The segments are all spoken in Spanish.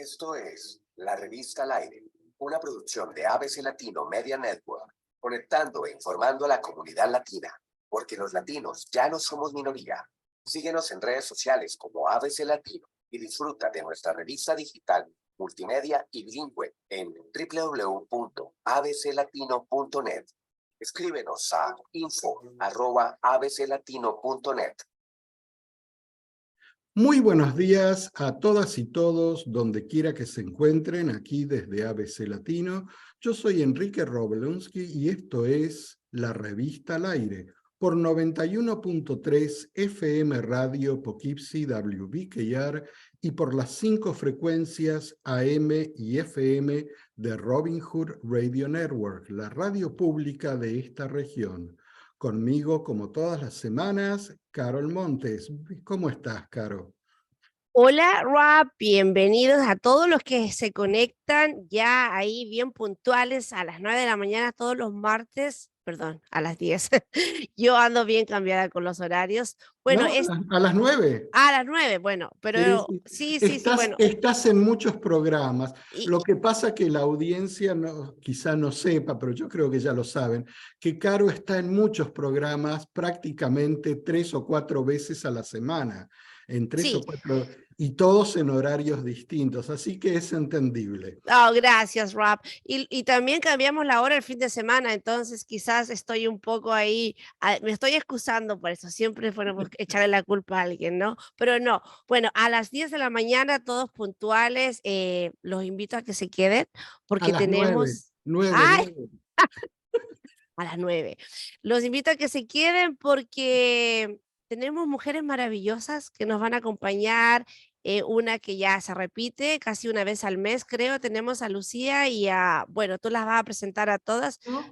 Esto es La Revista al Aire, una producción de ABC Latino Media Network, conectando e informando a la comunidad latina, porque los latinos ya no somos minoría. Síguenos en redes sociales como ABC Latino y disfruta de nuestra revista digital, multimedia y bilingüe en www.abclatino.net. Escríbenos a info@abclatino.net. Muy buenos días a todas y todos, donde quiera que se encuentren, aquí desde ABC Latino. Yo soy Enrique Roblonsky y esto es La Revista al Aire, por 91.3 FM Radio Poughkeepsie WBKR y por las 5 frecuencias AM y FM de Robin Hood Radio Network, la radio pública de esta región. Conmigo, como todas las semanas, Carol Montes. ¿Cómo estás, Caro? Hola, Rob. Bienvenidos a todos los que se conectan ya ahí bien puntuales a las 9 de la mañana todos los martes, perdón, a las 10. Yo ando bien cambiada con los horarios. Bueno, No, a las 9. a las 9, bueno, pero sí, bueno. Estás en muchos programas. Y, Lo que pasa que la audiencia quizá no sepa, pero yo creo que ya lo saben, que Caro está en muchos programas prácticamente 3 o 4 veces a la semana. En 3 o 4, y todos en horarios distintos, así que es entendible. Oh, gracias, Rob. Y también cambiamos la hora el fin de semana, entonces quizás estoy un poco ahí, me estoy excusando por eso, siempre por echarle la culpa a alguien, ¿no? Pero no, bueno, a las 10 de la mañana, todos puntuales, los invito a que se queden, porque A las tenemos... 9. A las 9. Los invito a que se queden porque tenemos mujeres maravillosas que nos van a acompañar, una que ya se repite casi una vez al mes, creo. Tenemos a Lucía y bueno, tú las vas a presentar a todas. ¿No?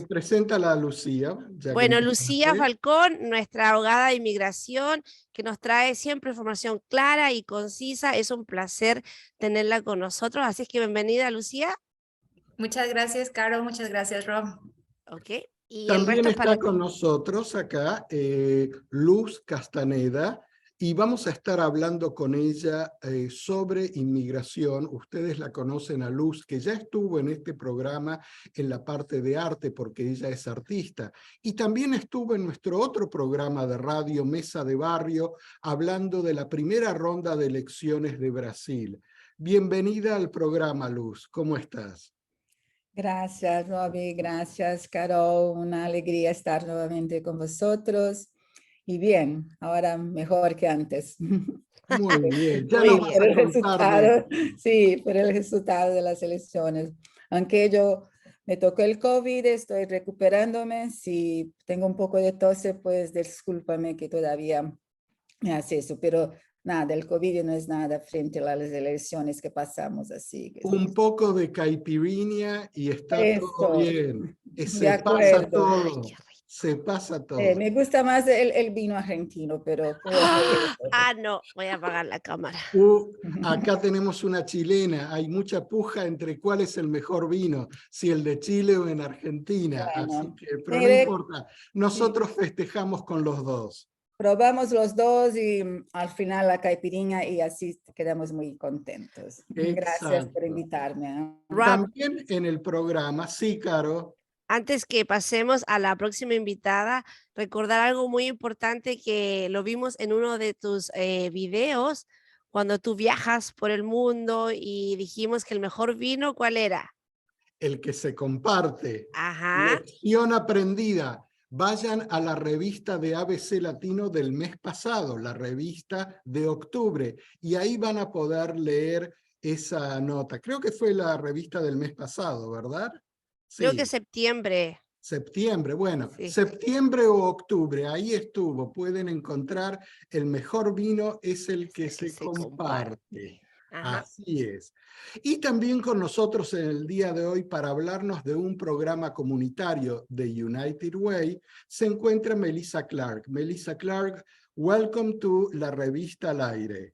Preséntala a Lucía. Ya que Bueno, Lucía empezaste. Falcón, nuestra abogada de inmigración, que nos trae siempre información clara y concisa. Es un placer tenerla con nosotros, así es que bienvenida, Lucía. Muchas gracias, Caro. Muchas gracias, Rob. Ok. Y el También resto es está para con ti. nosotros acá Luz Castaneda y vamos a estar hablando con ella sobre inmigración. Ustedes la conocen a Luz, que ya estuvo en este programa en la parte de arte porque ella es artista. Y también estuvo en nuestro otro programa de radio, Mesa de Barrio, hablando de la primera ronda de elecciones de Brasil. Bienvenida al programa, Luz. ¿Cómo estás? Gracias, Robbie. Gracias, Carol. Una alegría estar nuevamente con vosotros. Y bien, ahora mejor que antes. Muy bien. Ya Muy nos bien. vas a contar sí, por el resultado de las elecciones. Aunque me tocó el COVID, estoy recuperándome. Si tengo un poco de tos, pues discúlpame que todavía me hace eso, pero nada, el COVID no es nada frente a las elecciones que pasamos así. un poco de caipirinha y está todo Eso, bien. de Se pasa acuerdo. todo. Ay, qué rico. Se pasa todo. Me gusta más el vino argentino, pero puedo No, voy a apagar la cámara. Acá tenemos una chilena. Hay mucha puja entre cuál es el mejor vino, si el de Chile o en Argentina. Bueno, Así que, pero no mire, importa. Nosotros festejamos con los dos. probamos los dos y al final la caipirinha y así quedamos muy contentos. Gracias por Exacto. invitarme. Rob, También en el programa, sí, Caro. antes que pasemos a la próxima invitada, recordar algo muy importante que lo vimos en uno de tus videos, cuando tú viajas por el mundo y dijimos que el mejor vino, ¿cuál era? El que se comparte. Ajá. Lección aprendida. Vayan a la revista de ABC Latino del mes pasado, la revista de octubre, y ahí van a poder leer esa nota. Creo que fue la revista del mes pasado, ¿verdad? Creo que Sí, septiembre. septiembre. Bueno, Sí. septiembre o octubre, ahí estuvo. Pueden encontrar el mejor vino es el que se comparte. Ajá. Así es. Y también con nosotros en el día de hoy para hablarnos de un programa comunitario de United Way se encuentra Melissa Clark. Melissa Clark, welcome to La Revista al Aire.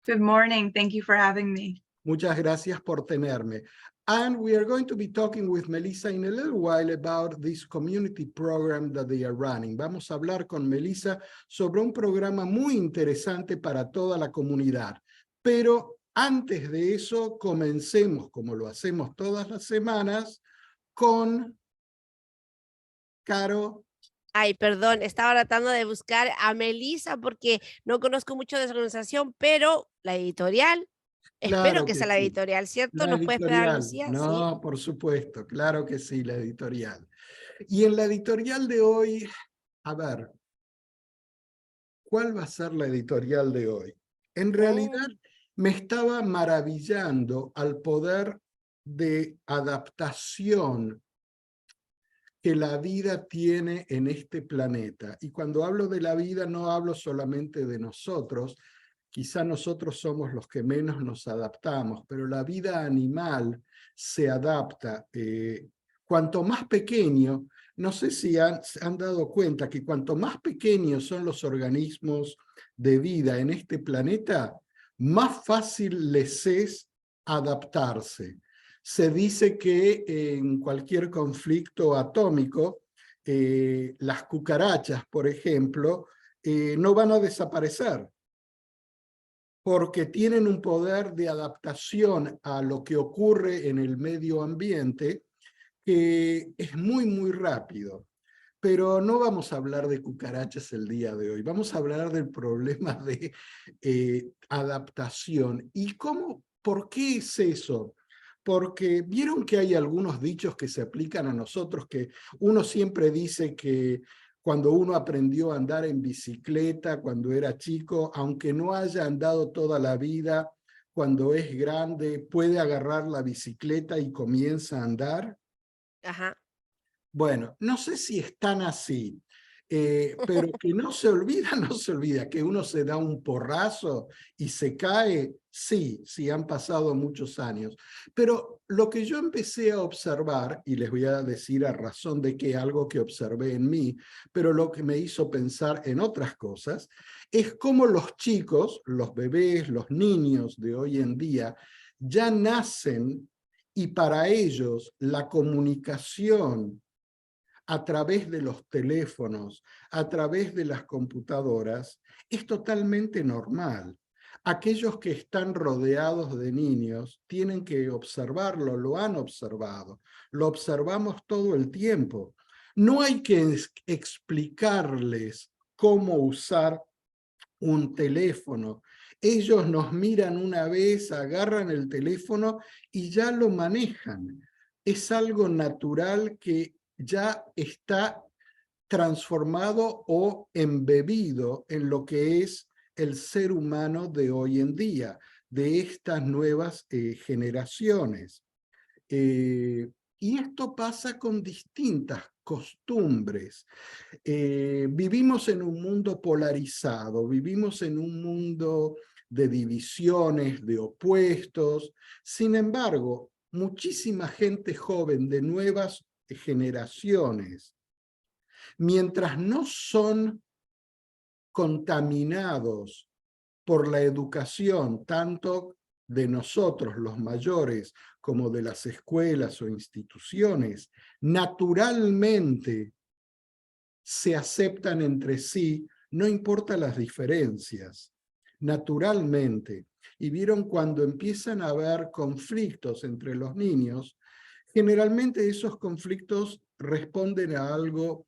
Good morning. Thank you for having me. Muchas gracias por tenerme. And we are going to be talking with Melissa in a little while about this community program that they are running. Vamos a hablar con Melissa sobre un programa muy interesante para toda la comunidad. Pero Antes de eso, comencemos, como lo hacemos todas las semanas, con Caro. Ay, perdón, estaba tratando de buscar a Melissa porque no conozco mucho de esa organización, pero la editorial, espero Claro que que sea la sí. editorial, ¿cierto? La ¿Nos puede esperar, editorial, Lucía? Sí. no, por supuesto, claro que sí, la editorial. Y en la editorial de hoy, a ver, ¿cuál va a ser la editorial de hoy? En realidad, Mm, me estaba maravillando al poder de adaptación que la vida tiene en este planeta. Y cuando hablo de la vida, no hablo solamente de nosotros, quizá nosotros somos los que menos nos adaptamos, pero la vida animal se adapta. Cuanto más pequeño, no sé si se han dado cuenta que cuanto más pequeños son los organismos de vida en este planeta, más fácil les es adaptarse. Se dice que en cualquier conflicto atómico, las cucarachas, por ejemplo, no van a desaparecer, porque tienen un poder de adaptación a lo que ocurre en el medio ambiente que es muy, muy rápido. Pero no vamos a hablar de cucarachas el día de hoy, vamos a hablar del problema de adaptación. ¿Y por qué es eso? Porque vieron que hay algunos dichos que se aplican a nosotros, que uno siempre dice que cuando uno aprendió a andar en bicicleta cuando era chico, aunque no haya andado toda la vida, cuando es grande puede agarrar la bicicleta y comienza a andar. ajá. Bueno, no sé si es tan así, pero que no se olvida, no se olvida, que uno se da un porrazo y se cae, sí, sí, han pasado muchos años. Pero lo que yo empecé a observar, y les voy a decir a razón de que algo que observé en mí, pero lo que me hizo pensar en otras cosas, es cómo los chicos, los bebés, los niños de hoy en día, ya nacen y para ellos la comunicación a través de los teléfonos, a través de las computadoras, es totalmente normal. Aquellos que están rodeados de niños tienen que observarlo, lo han observado, lo observamos todo el tiempo. No hay que explicarles cómo usar un teléfono. Ellos nos miran una vez, agarran el teléfono y ya lo manejan. Es algo natural que ya está transformado o embebido en lo que es el ser humano de hoy en día, de estas nuevas generaciones. Y esto pasa con distintas costumbres. Vivimos en un mundo polarizado, vivimos en un mundo de divisiones, de opuestos. Sin embargo, muchísima gente joven de nuevas generaciones, mientras no son contaminados por la educación, tanto de nosotros, los mayores, como de las escuelas o instituciones, naturalmente se aceptan entre sí, no importa las diferencias, naturalmente. Y vieron cuando empiezan a haber conflictos entre los niños, generalmente esos conflictos responden a algo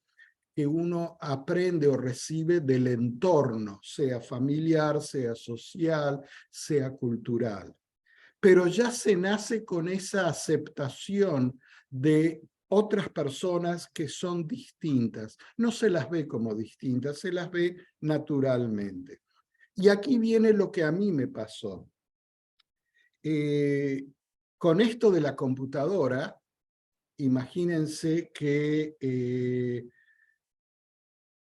que uno aprende o recibe del entorno, sea familiar, sea social, sea cultural. Pero ya se nace con esa aceptación de otras personas que son distintas. No se las ve como distintas, se las ve naturalmente. Y aquí viene lo que a mí me pasó. Con esto de la computadora, imagínense que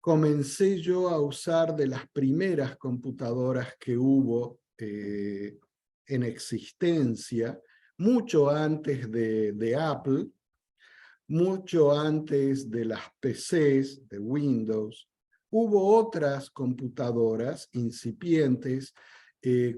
comencé yo a usar de las primeras computadoras que hubo en existencia, mucho antes de Apple, mucho antes de las PCs, de Windows. Hubo otras computadoras incipientes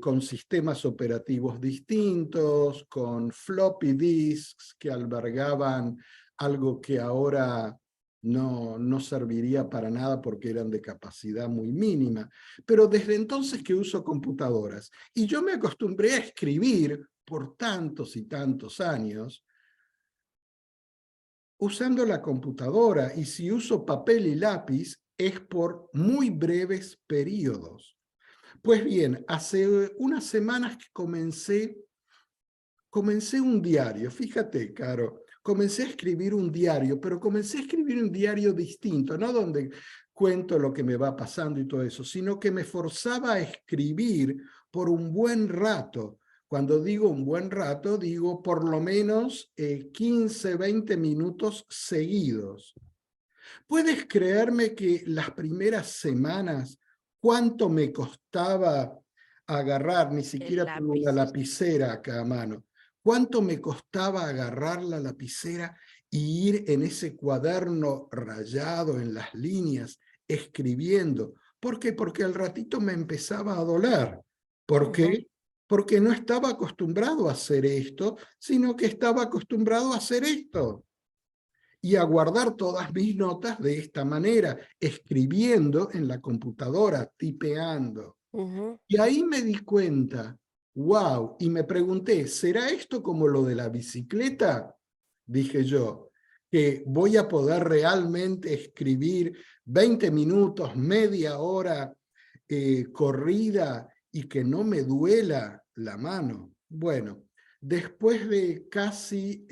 con sistemas operativos distintos, con floppy disks que albergaban algo que ahora no serviría para nada porque eran de capacidad muy mínima. Pero desde entonces que uso computadoras, y yo me acostumbré a escribir por tantos y tantos años, usando la computadora, y si uso papel y lápiz es por muy breves periodos. Pues bien, hace unas semanas que comencé un diario, fíjate, Caro, comencé a escribir un diario, pero comencé a escribir un diario distinto, no donde cuento lo que me va pasando y todo eso, sino que me forzaba a escribir por un buen rato. Cuando digo un buen rato, digo por lo menos 15, 20 minutos seguidos. ¿Puedes creerme que las primeras semanas, cuánto me costaba agarrar, ni El siquiera tengo lápiz. una lapicera acá a mano, cuánto me costaba agarrar la lapicera y ir en ese cuaderno rayado en las líneas, escribiendo? ¿Por qué? Porque al ratito me empezaba a doler. ¿Por qué? Porque no estaba acostumbrado a hacer esto, sino que estaba acostumbrado a hacer esto y a guardar todas mis notas de esta manera, escribiendo en la computadora, tipeando. Y ahí me di cuenta, wow, y me pregunté, ¿será esto como lo de la bicicleta? Dije yo, que voy a poder realmente escribir 20 minutos, media hora corrida y que no me duela la mano. Bueno, después de casi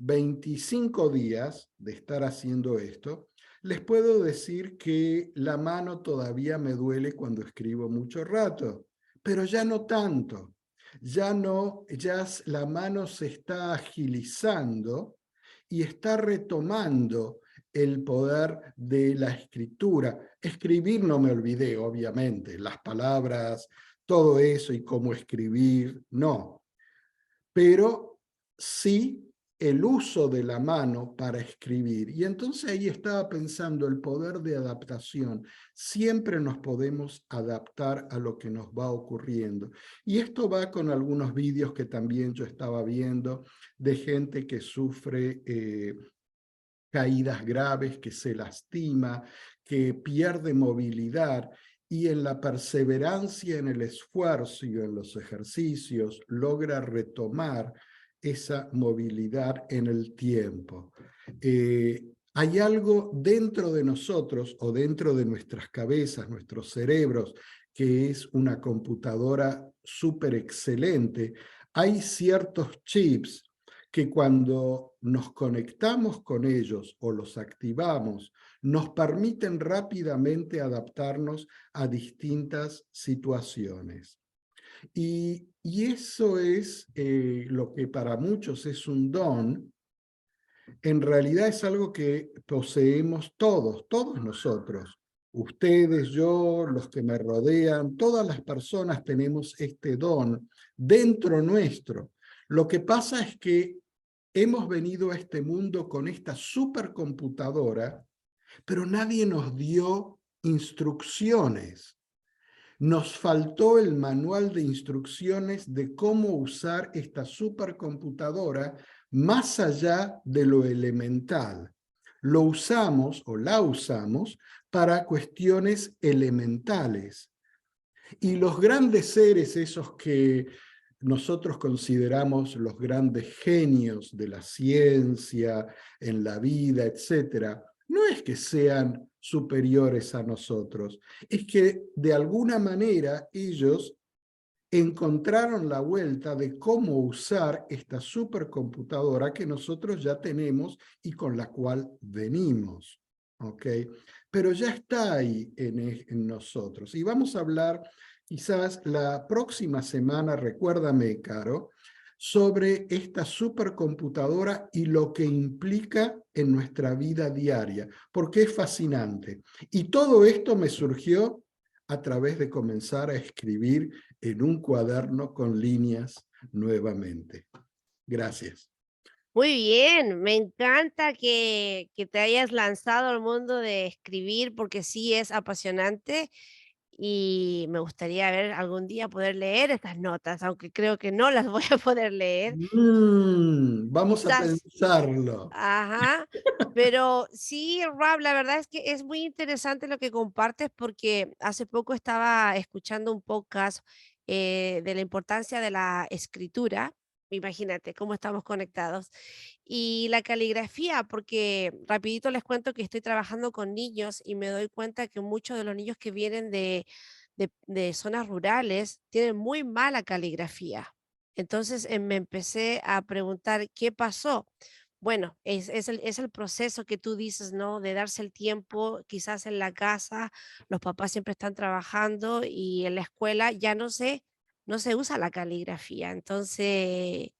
25 días de estar haciendo esto, les puedo decir que la mano todavía me duele cuando escribo mucho rato, pero ya no tanto. Ya no, ya la mano se está agilizando y está retomando el poder de la escritura. Escribir no me olvidé, obviamente, las palabras, todo eso y cómo escribir, no. Pero sí el uso de la mano para escribir. Y entonces ahí estaba pensando el poder de adaptación. Siempre nos podemos adaptar a lo que nos va ocurriendo. Y esto va con algunos vídeos que también yo estaba viendo de gente que sufre caídas graves, que se lastima, que pierde movilidad, y en la perseverancia, en el esfuerzo y en los ejercicios logra retomar esa movilidad en el tiempo. Hay algo dentro de nosotros o dentro de nuestras cabezas, nuestros cerebros, que es una computadora súper excelente. Hay ciertos chips que cuando nos conectamos con ellos o los activamos, nos permiten rápidamente adaptarnos a distintas situaciones. Y eso es lo que para muchos es un don, en realidad es algo que poseemos todos nosotros. Ustedes, yo, los que me rodean, todas las personas tenemos este don dentro nuestro. Lo que pasa es que hemos venido a este mundo con esta supercomputadora, pero nadie nos dio instrucciones. Nos faltó el manual de instrucciones de cómo usar esta supercomputadora más allá de lo elemental. Lo usamos o la usamos para cuestiones elementales. Y los grandes seres, esos que nosotros consideramos los grandes genios de la ciencia, en la vida, etc., no es que sean superiores a nosotros, es que de alguna manera ellos encontraron la vuelta de cómo usar esta supercomputadora que nosotros ya tenemos y con la cual venimos. ¿Ok? Pero ya está ahí en nosotros. Y vamos a hablar quizás la próxima semana, recuérdame, Caro, sobre esta supercomputadora y lo que implica en nuestra vida diaria, porque es fascinante. Y todo esto me surgió a través de comenzar a escribir en un cuaderno con líneas nuevamente. Gracias. Muy bien, me encanta que te hayas lanzado al mundo de escribir porque sí es apasionante y me gustaría ver algún día poder leer estas notas, aunque creo que no las voy a poder leer. Vamos a Quizás, pensarlo. ajá, pero sí, Rob, la verdad es que es muy interesante lo que compartes porque hace poco estaba escuchando un podcast de la importancia de la escritura. Imagínate cómo estamos conectados. Y la caligrafía, porque rapidito les cuento que estoy trabajando con niños y me doy cuenta que muchos de los niños que vienen de zonas rurales tienen muy mala caligrafía. Entonces me empecé a preguntar qué pasó. Bueno, es el proceso que tú dices, ¿no? De darse el tiempo, quizás en la casa, los papás siempre están trabajando y en la escuela ya no se usa la caligrafía. Entonces,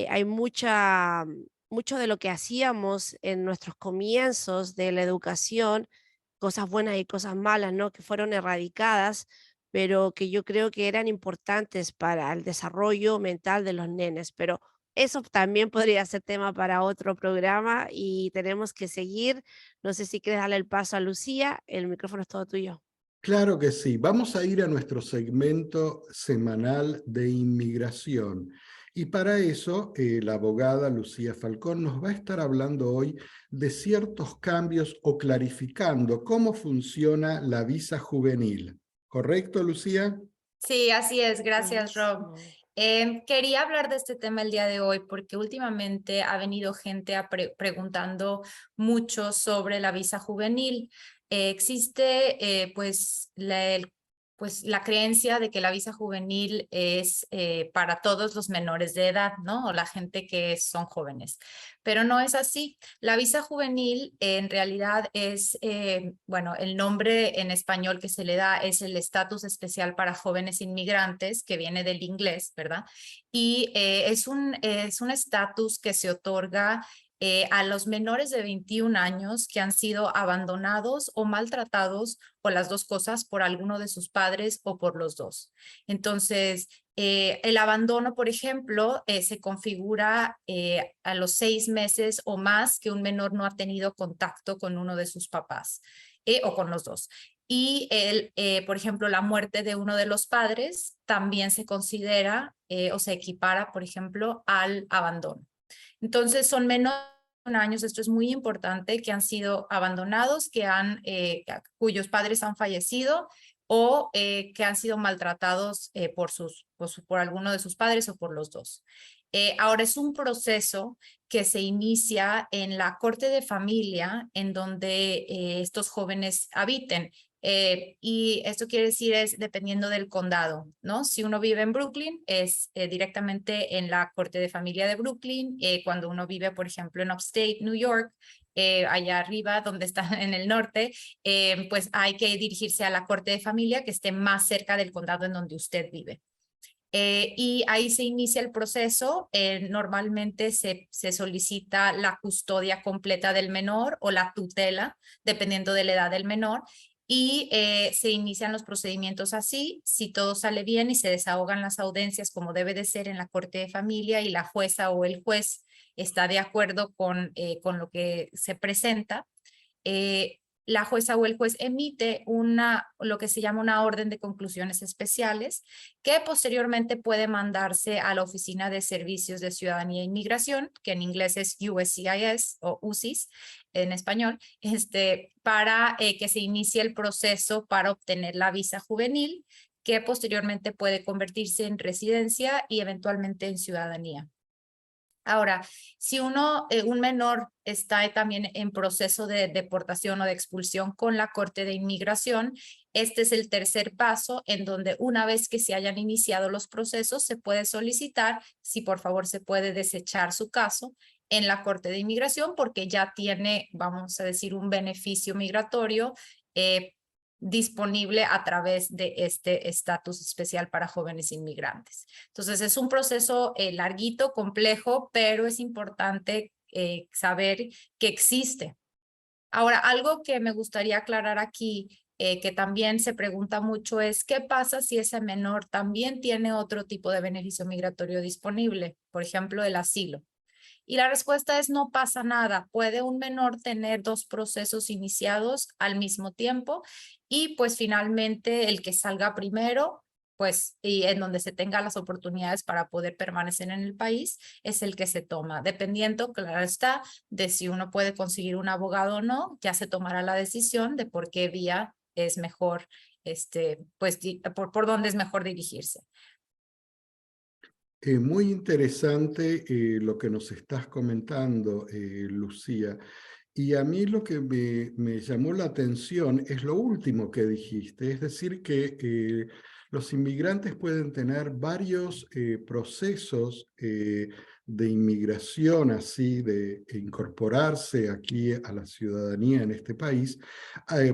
hay mucho de lo que hacíamos en nuestros comienzos de la educación, cosas buenas y cosas malas, ¿no? Que fueron erradicadas, pero que yo creo que eran importantes para el desarrollo mental de los nenes. Pero eso también podría ser tema para otro programa y tenemos que seguir. No sé si quieres darle el paso a Lucía. El micrófono es todo tuyo. Claro que sí. Vamos a ir a nuestro segmento semanal de inmigración. Y para eso, la abogada Lucía Falcón nos va a estar hablando hoy de ciertos cambios o clarificando cómo funciona la visa juvenil. ¿Correcto, Lucía? Sí, así es. Gracias, Rob. Buenísimo. Quería hablar de este tema el día de hoy porque últimamente ha venido gente preguntando mucho sobre la visa juvenil. Existe pues la creencia de que la visa juvenil es para todos los menores de edad, ¿no? O la gente que son jóvenes. Pero no es así. La visa juvenil en realidad es, bueno, el nombre en español que se le da es el estatus especial para jóvenes inmigrantes, que viene del inglés, ¿verdad? Y es un estatus que se otorga a los menores de 21 años que han sido abandonados o maltratados o las dos cosas por alguno de sus padres o por los dos. Entonces, el abandono, por ejemplo, se configura a los 6 meses o más que un menor no ha tenido contacto con uno de sus papás o con los dos. Y, por ejemplo, la muerte de uno de los padres también se considera o se equipara, por ejemplo, al abandono. Entonces, son menores de 21 años, esto es muy importante, que han sido abandonados, cuyos padres han fallecido o que han sido maltratados por alguno de sus padres o por los dos. Ahora es un proceso que se inicia en la corte de familia en donde estos jóvenes habiten. Y esto quiere decir es dependiendo del condado, ¿no? Si uno vive en Brooklyn, es directamente en la corte de familia de Brooklyn. Cuando uno vive, por ejemplo, en Upstate New York, allá arriba, donde está en el norte, pues hay que dirigirse a la corte de familia que esté más cerca del condado en donde usted vive. Y ahí se inicia el proceso. Normalmente se solicita la custodia completa del menor o la tutela, dependiendo de la edad del menor. Y se inician los procedimientos así. Si todo sale bien y se desahogan las audiencias como debe de ser en la corte de familia y la jueza o el juez está de acuerdo con lo que se presenta, la jueza o el juez emite lo que se llama una orden de conclusiones especiales que posteriormente puede mandarse a la Oficina de Servicios de Ciudadanía e Inmigración, que en inglés es USCIS o UCIS en español, para que se inicie el proceso para obtener la visa juvenil, que posteriormente puede convertirse en residencia y eventualmente en ciudadanía. Ahora, si un menor está también en proceso de deportación o de expulsión con la Corte de Inmigración, este es el tercer paso en donde una vez que se hayan iniciado los procesos, se puede solicitar si por favor se puede desechar su caso en la Corte de Inmigración porque ya tiene, vamos a decir, un beneficio migratorio disponible a través de este estatus especial para jóvenes inmigrantes. Entonces es un proceso larguito, complejo, pero es importante saber que existe. Ahora, algo que me gustaría aclarar aquí, que también se pregunta mucho es, ¿qué pasa si ese menor también tiene otro tipo de beneficio migratorio disponible? Por ejemplo, el asilo. Y la respuesta es no pasa nada. Puede un menor tener 2 procesos iniciados al mismo tiempo y pues finalmente el que salga primero, pues y en donde se tenga las oportunidades para poder permanecer en el país, es el que se toma. Dependiendo, claro está, de si uno puede conseguir un abogado o no, ya se tomará la decisión de por qué vía es mejor, pues por dónde es mejor dirigirse. Muy interesante lo que nos estás comentando, Lucía. Y a mí lo que me llamó la atención es lo último que dijiste, es decir, que los inmigrantes pueden tener varios procesos de inmigración, así, de incorporarse aquí a la ciudadanía en este país,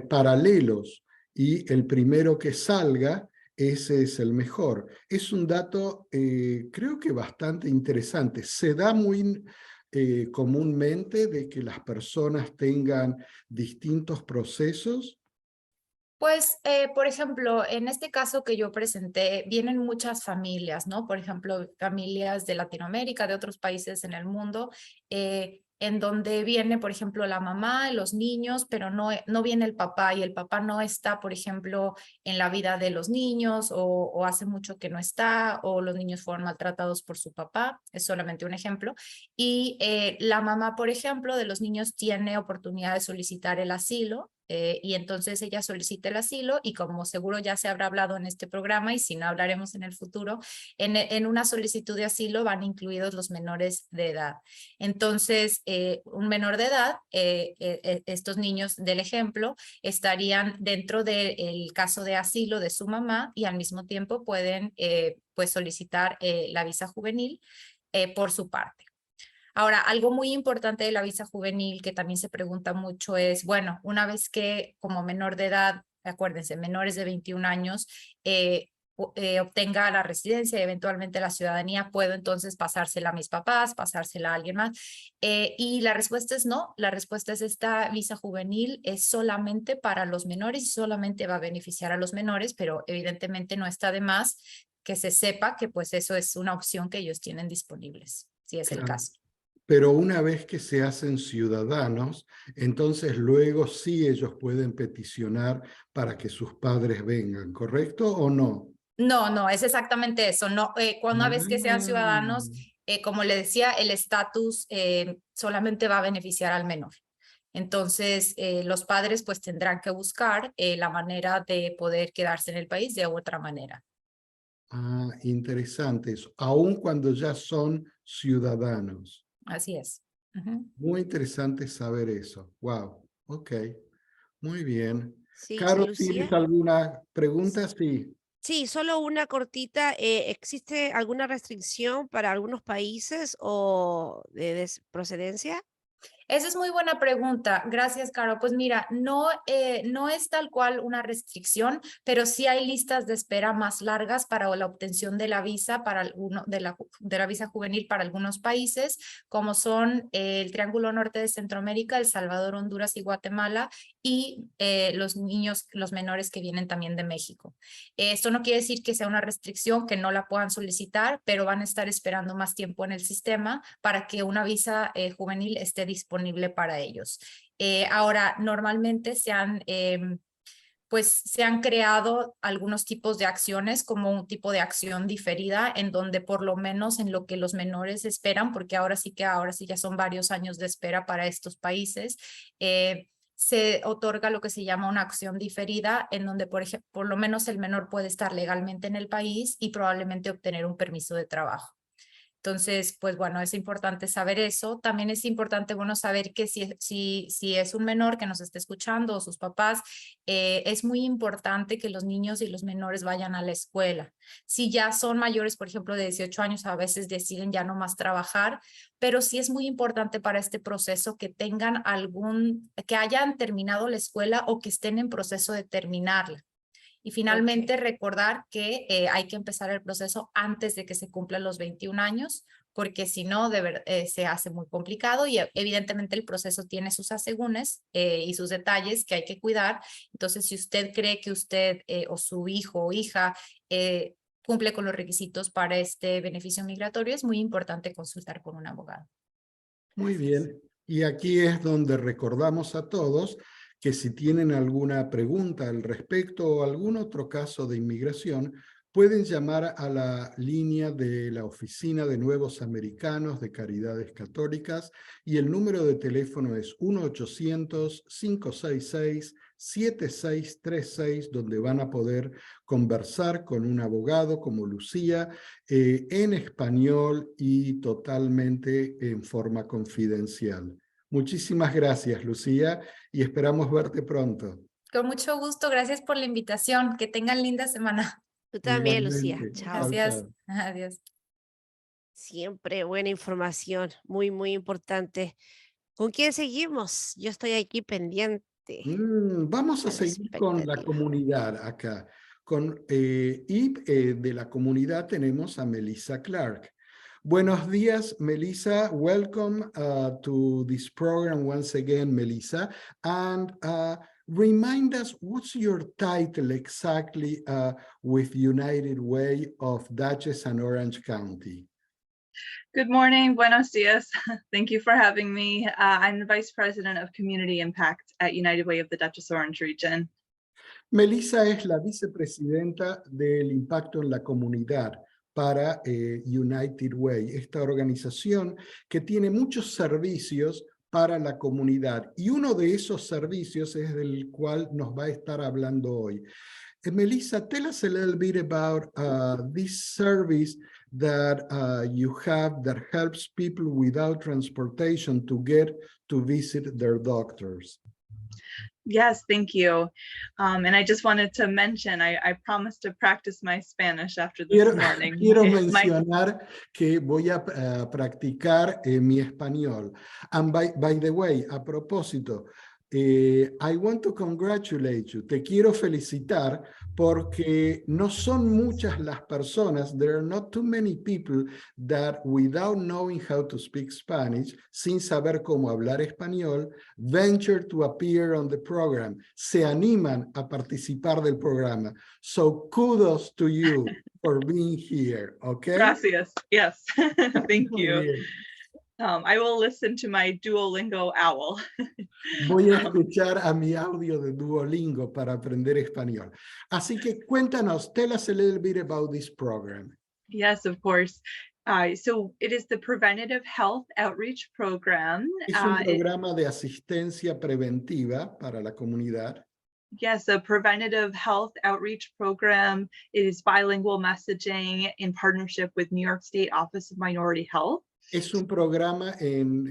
paralelos, y el primero que salga, ese es el mejor. Es un dato, creo que bastante interesante. Se da muy comúnmente de que las personas tengan distintos procesos. Pues, por ejemplo, en este caso que yo presenté, vienen muchas familias, ¿no? Por ejemplo, familias de Latinoamérica, de otros países en el mundo, en donde viene, por ejemplo, la mamá, los niños, pero no viene el papá y el papá no está, por ejemplo, en la vida de los niños o hace mucho que no está o los niños fueron maltratados por su papá, es solamente un ejemplo. Y la mamá, por ejemplo, de los niños tiene oportunidad de solicitar el asilo. Y entonces ella solicita el asilo y como seguro ya se habrá hablado en este programa y si no hablaremos en el futuro, en una solicitud de asilo van incluidos los menores de edad. Entonces, un menor de edad, estos niños del ejemplo, estarían dentro del caso de asilo de su mamá y al mismo tiempo pueden pues solicitar la visa juvenil por su parte. Ahora, algo muy importante de la visa juvenil que también se pregunta mucho es, bueno, una vez que como menor de edad, acuérdense, menores de 21 años, obtenga la residencia y eventualmente la ciudadanía, puedo entonces pasársela a mis papás, pasársela a alguien más. Y la respuesta es no, la respuesta es esta visa juvenil es solamente para los menores y solamente va a beneficiar a los menores, pero evidentemente no está de más que se sepa que pues eso es una opción que ellos tienen disponibles, si es el Claro. caso. Pero una vez que se hacen ciudadanos, entonces luego sí ellos pueden peticionar para que sus padres vengan, ¿correcto o no? No, no, es exactamente eso. No, una vez que sean ciudadanos, como le decía, el estatus solamente va a beneficiar al menor. Entonces, los padres pues tendrán que buscar la manera de poder quedarse en el país de otra manera. Interesante eso, aun cuando ya son ciudadanos. Así es. Ujú. Muy interesante saber eso. Wow, ok, muy bien. Sí, Caro, ¿tienes Lucía. alguna pregunta? Sí. Sí, solo una cortita. ¿Existe alguna restricción para algunos países o de procedencia? Esa es muy buena pregunta. Gracias, Caro. Pues mira, no es tal cual una restricción, pero sí hay listas de espera más largas para la obtención de la visa de la visa juvenil para algunos países, como son el Triángulo Norte de Centroamérica, El Salvador, Honduras y Guatemala, y los menores que vienen también de México. Esto no quiere decir que sea una restricción, que no la puedan solicitar, pero van a estar esperando más tiempo en el sistema para que una visa juvenil esté disponible para ellos. Ahora, normalmente se han creado algunos tipos de acciones como un tipo de acción diferida en donde por lo menos en lo que los menores esperan, porque ahora sí ya son varios años de espera para estos países, se otorga lo que se llama una acción diferida en donde por ejemplo, por lo menos el menor puede estar legalmente en el país y probablemente obtener un permiso de trabajo. Entonces, pues bueno, es importante saber eso. También es importante, bueno, saber que si es un menor que nos esté escuchando o sus papás, es muy importante que los niños y los menores vayan a la escuela. Si ya son mayores, por ejemplo, de 18 años, a veces deciden ya no más trabajar, pero sí es muy importante para este proceso que tengan que hayan terminado la escuela o que estén en proceso de terminarla. Y finalmente recordar que hay que empezar el proceso antes de que se cumplan los 21 años, porque si no, se hace muy complicado y evidentemente el proceso tiene sus asegúnes y sus detalles que hay que cuidar. Entonces, si usted cree que usted o su hijo o hija cumple con los requisitos para este beneficio migratorio, es muy importante consultar con un abogado. Muy bien. Y aquí es donde recordamos a todos que si tienen alguna pregunta al respecto o algún otro caso de inmigración, pueden llamar a la línea de la Oficina de Nuevos Americanos de Caridades Católicas y el número de teléfono es 1-800-566-7636, donde van a poder conversar con un abogado como Lucía en español y totalmente en forma confidencial. Muchísimas gracias, Lucía, y esperamos verte pronto. Con mucho gusto, gracias por la invitación. Que tengan linda semana. Tú también, Lucía. Igualmente. Chao. Gracias. Chao. Adiós. Siempre buena información, muy, muy importante. ¿Con quién seguimos? Yo estoy aquí pendiente. Vamos a a la seguir con la expectativa. comunidad acá. De la comunidad tenemos a Melissa Clark. Buenos días, Melissa. Welcome to this program once again, Melissa. And remind us, what's your title exactly with United Way of Dutchess and Orange County? Good morning, buenos dias. Thank you for having me. I'm the Vice President of Community Impact at United Way of the Dutchess Orange region. Melissa es la vicepresidenta del impacto en la comunidad para United Way, esta organización que tiene muchos servicios para la comunidad. Y uno de esos servicios es del cual nos va a estar hablando hoy. Melissa, tell us a little bit about this service that you have that helps people without transportation to get to visit their doctors. Yes, thank you. And I just wanted to mention, I promised to practice my Spanish after this morning. Quiero mencionar que voy a practicar mi español. And by the way, a propósito, I want to congratulate you. Te quiero felicitar porque no son muchas las personas, there are not too many people that without knowing how to speak Spanish, sin saber cómo hablar español, venture to appear on the program, se animan a participar del programa. So kudos to you for being here, okay? Gracias, yes, thank Muy you. bien. I will listen to my Duolingo owl. Voy a escuchar a mi audio de Duolingo para aprender español. Así que cuéntanos, tell us a little bit about this program. Yes, of course. So it is the Preventative Health Outreach Program. Es un programa de asistencia preventiva para la comunidad. Yes, a preventative health outreach program. It is bilingual messaging in partnership with New York State Office of Minority Health. Es un programa en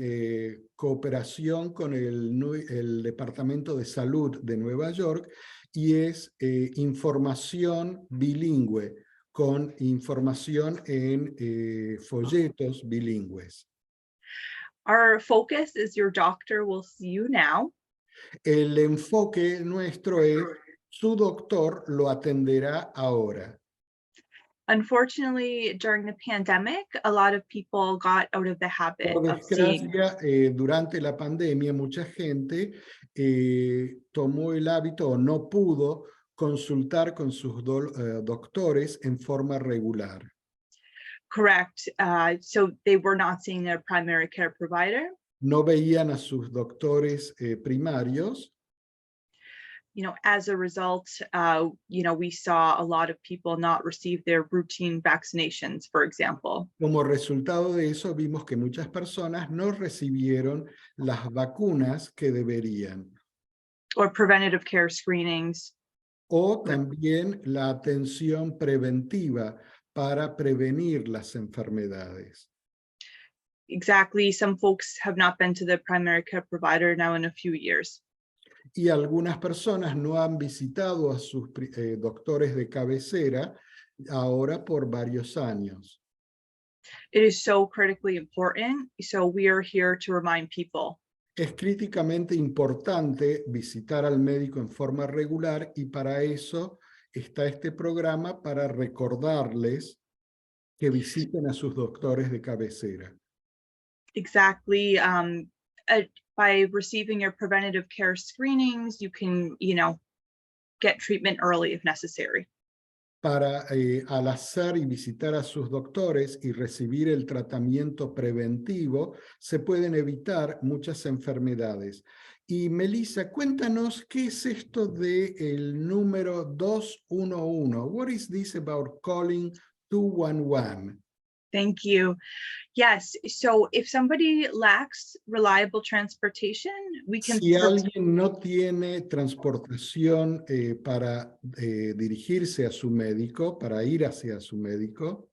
cooperación con el Departamento de Salud de Nueva York y es información bilingüe, con información en folletos bilingües. Our focus is your doctor will see you now. El enfoque nuestro es, su doctor lo atenderá ahora. Unfortunately, during the pandemic, a lot of people got out of the habit Por of seeing. desgracia, durante la pandemia, mucha gente tomó el hábito o no pudo consultar con sus doctores en forma regular. Correct. So they were not seeing their primary care provider. No veían a sus doctores primarios. You know, as a result, you know, we saw a lot of people not receive their routine vaccinations, for example. Como resultado de eso, vimos que muchas personas no recibieron las vacunas que deberían. Or preventative care screenings. O también la atención preventiva para prevenir las enfermedades. Exactly. Some folks have not been to the primary care provider now in a few years. Y algunas personas no han visitado a sus doctores de cabecera ahora por varios años. It is so critically important. So we are here to remind people. Es críticamente importante visitar al médico en forma regular y para eso está este programa para recordarles que visiten a sus doctores de cabecera. Exactly. By receiving your preventative care screenings, you can, you know, get treatment early if necessary. para al hacer y visitar a sus doctores y recibir el tratamiento preventivo, se pueden evitar muchas enfermedades. Y Melissa, cuéntanos qué es esto del número 211. What is this about calling 211? Thank you. Yes, so if somebody lacks reliable transportation, we can Si alguien no tiene transportación para dirigirse a su médico, para ir hacia su médico,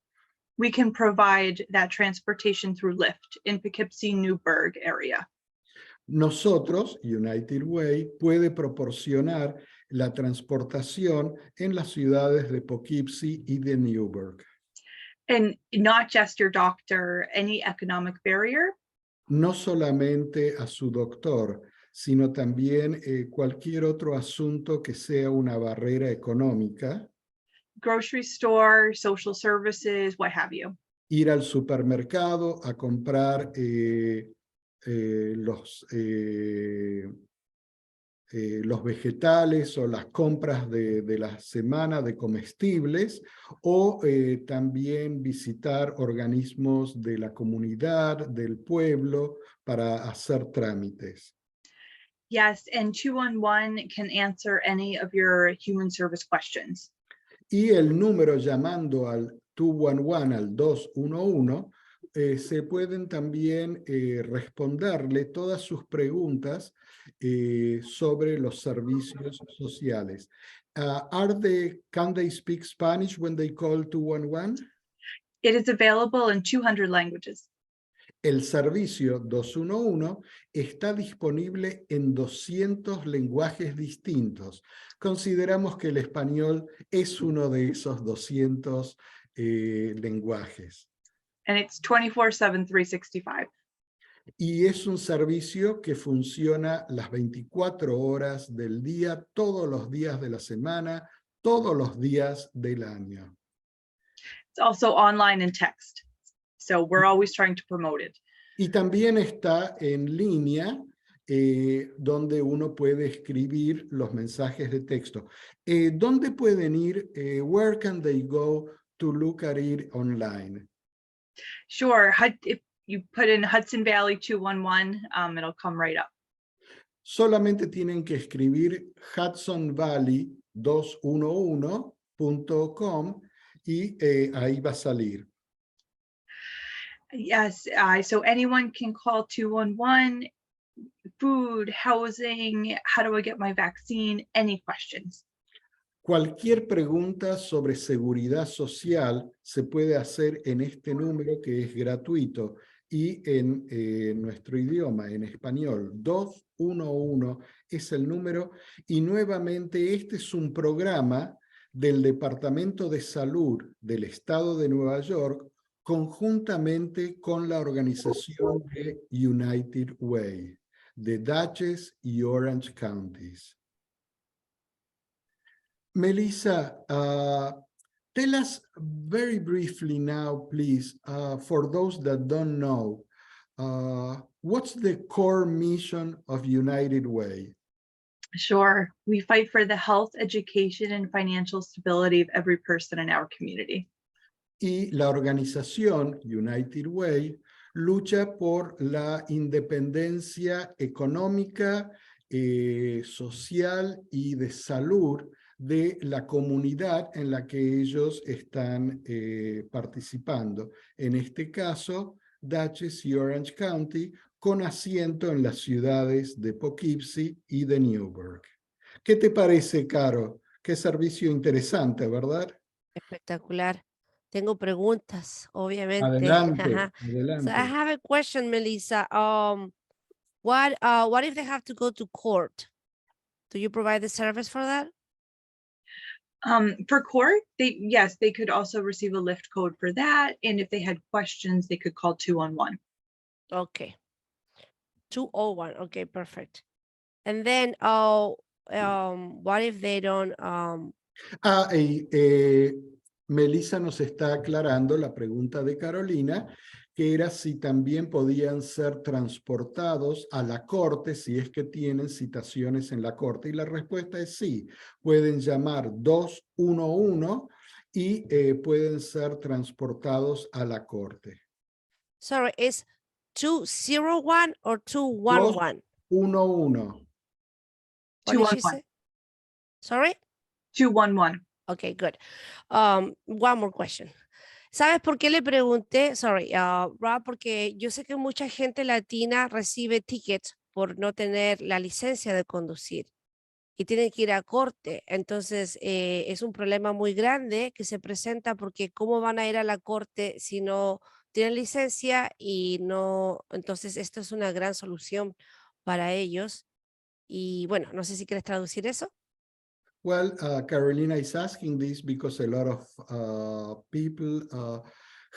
we can provide that transportation through Lyft in Poughkeepsie, Newburgh area. nosotros, United Way, puede proporcionar la transportación en las ciudades de Poughkeepsie y de Newburgh. And not just your doctor, any economic barrier, No solamente a su doctor, sino también cualquier otro asunto que sea una barrera económica, grocery store, social services, what have you. ir al supermercado a comprar los vegetales o las compras de la semana de comestibles, o también visitar organismos de la comunidad, del pueblo, para hacer trámites. Yes, and 211 can answer any of your human service questions. Y el número llamando al 211, al 211, se pueden también responderle todas sus preguntas sobre los servicios sociales. Can they speak Spanish when they call 211? It is available in 200 languages. El servicio 211 está disponible en 200 lenguajes distintos. Consideramos que el español es uno de esos 200 lenguajes. And it's 24/7, 365. Y es un servicio que funciona las 24 horas del día, todos los días de la semana, todos los días del año. It's also online and text. So we're always trying to promote it. Y también está en línea, donde uno puede escribir los mensajes de texto. ¿Dónde pueden ir? Where can they go to look at it online? Sure, if you put in Hudson Valley 211, it'll come right up. Solamente tienen que escribir hudsonvalley211.com y ahí va a salir. Yes, so anyone can call 211, food, housing, how do I get my vaccine, any questions. Cualquier pregunta sobre seguridad social se puede hacer en este número, que es gratuito, y en nuestro idioma, en español. 211 es el número, y nuevamente este es un programa del Departamento de Salud del Estado de Nueva York, conjuntamente con la organización de United Way, de Dutchess y Orange Counties. Melissa, tell us very briefly now, please, for those that don't know, what's the core mission of United Way? Sure, we fight for the health, education, and financial stability of every person in our community. Y la organización United Way lucha por la independencia económica, social y de salud de la comunidad en la que ellos están participando. En este caso, Dutchess y Orange County, con asiento en las ciudades de Poughkeepsie y de Newburgh. ¿Qué te parece, Caro? Qué servicio interesante, ¿verdad? Espectacular. Tengo preguntas, obviamente. Adelante, Ajá. So I adelante. have a question, Melissa. What if they have to go to court? Do you provide the service for that? For court, yes, they could also receive a Lyft code for that. And if they had questions, they could call 211. Okay. 201. Okay, perfect. And then, what if they don't, Melissa nos está aclarando la pregunta de Carolina, que era si también podían ser transportados a la corte si es que tienen citaciones en la corte. Y la respuesta es sí, pueden llamar 211 y pueden ser transportados a la corte. Sorry, is 201 or 211? 211. What did she 211. say? Sorry? 211. Okay, good. One more question. ¿Sabes por qué le pregunté? Sorry, Rob, porque yo sé que mucha gente latina recibe tickets por no tener la licencia de conducir y tienen que ir a corte. Entonces, es un problema muy grande que se presenta porque ¿cómo van a ir a la corte si no tienen licencia y no? Entonces, esto es una gran solución para ellos. Y bueno, no sé si quieres traducir eso. Well, Carolina is asking this because a lot of people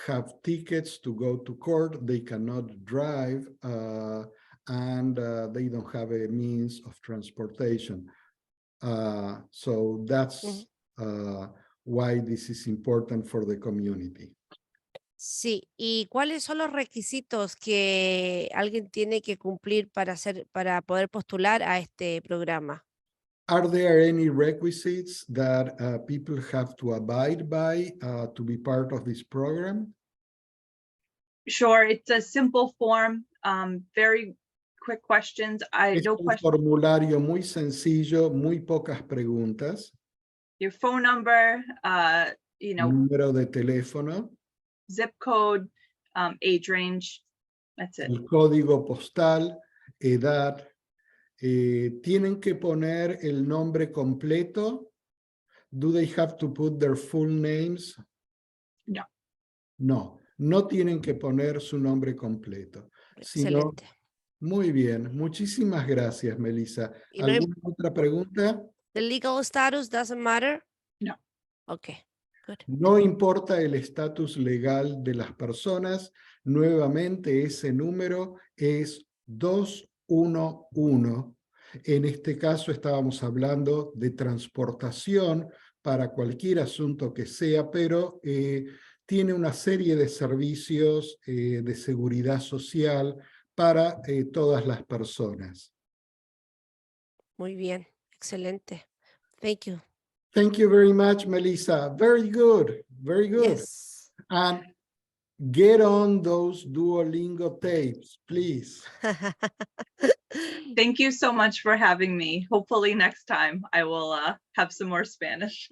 have tickets to go to court. They cannot drive and they don't have a means of transportation. So that's why this is important for the community. Sí, ¿y cuáles son los requisitos que alguien tiene que cumplir para poder postular a este programa? Are there any requisites that people have to abide by to be part of this program? Sure, it's a simple form, very quick questions. Es No un question. formulario muy sencillo, muy pocas preguntas. Your phone number, Número de teléfono, zip code, age range. That's it. el código postal, edad. Tienen que poner el nombre completo. Do they have to put their full names? No. No, no tienen que poner su nombre completo. Sino, Excelente. muy bien, muchísimas gracias, Melissa. Y no ¿Alguna otra pregunta? The legal status doesn't matter? No. Okay, good. No importa el estatus legal de las personas, nuevamente ese número es 211. En este caso estábamos hablando de transportación para cualquier asunto que sea, pero tiene una serie de servicios de seguridad social para todas las personas. Muy bien, excelente. Thank you. Thank you very much, Melissa. Very good, very good. Yes. And get on those Duolingo tapes, please. Thank you so much for having me. Hopefully next time I will have some more Spanish.